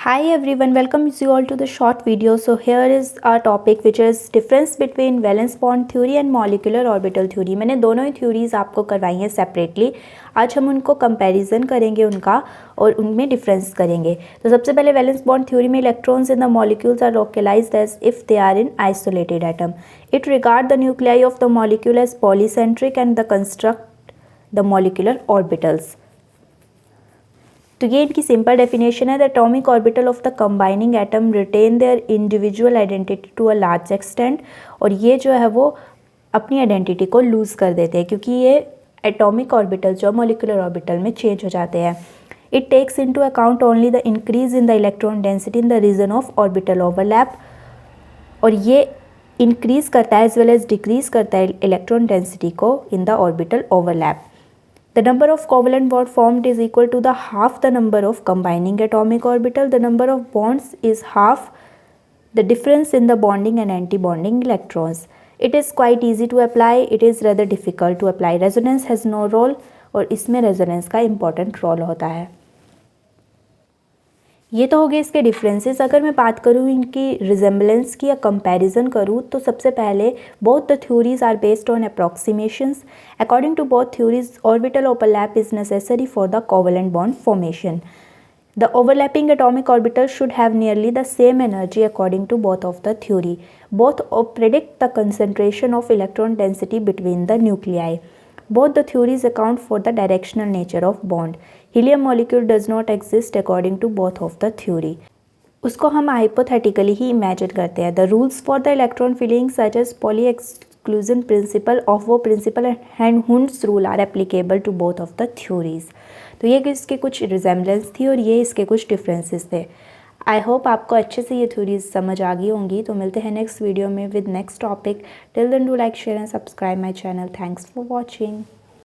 Hi everyone, welcome you all to the short video. So here is our topic which is difference between valence bond theory and molecular orbital theory. मैंने दोनों ही theories आपको करवाई हैं separately. आज हम उनको comparison करेंगे उनका और उनमें डिफरेंस करेंगे. तो सबसे पहले वैलेंस बॉन्ड थ्योरी में electrons in the molecules are localised as if they are in isolated atom. It regard the nuclei of the molecule as polycentric and the construct the molecular orbitals. तो ये इनकी simple definition है. The atomic orbital of the combining atom retain their individual identity to a large extent. और ये जो है वो अपनी आइडेंटिटी को लूज़ कर देते हैं क्योंकि ये एटॉमिक ऑर्बिटल जो मॉलिक्यूलर ऑर्बिटल में चेंज हो जाते हैं. It takes into account only the increase in the electron density in the region of orbital overlap. और ये इंक्रीज करता है एज वेल एज डिक्रीज करता है इलेक्ट्रॉन डेंसिटी को in the orbital overlap. The number of covalent bond formed is equal to the half the number of combining atomic orbital. The number of bonds is half the difference in the bonding and anti-bonding electrons. It is quite easy to apply. It is rather difficult to apply. Resonance has no role और इसमें resonance का important role होता है. ये तो हो गए इसके डिफरेंसेस. अगर मैं बात करूँ इनकी रिजेम्बलेंस की या कंपैरिजन करूँ तो सबसे पहले both the theories are based on approximations. According to both theories orbital overlap is necessary for the covalent bond formation. The overlapping atomic orbital should have nearly the same energy according to both of the theory. Both predict the concentration of electron density between the nuclei. Both the theories account for the directional nature of bond. Helium molecule does not exist according to both of the theory. उसको हम hypothetically ही imagine करते हैं. The rules for the electron filling such as Pauli exclusion principle Aufbau principle and Hund's rule are applicable to both of the theories. तो ये इसके कुछ resemblance थी और ये इसके कुछ डिफरेंसेस थे. आई होप आपको अच्छे से ये थ्योरीज समझ आ गई होंगी. तो मिलते हैं नेक्स्ट वीडियो में with next topic. Till then do like share and subscribe my channel. Thanks for watching.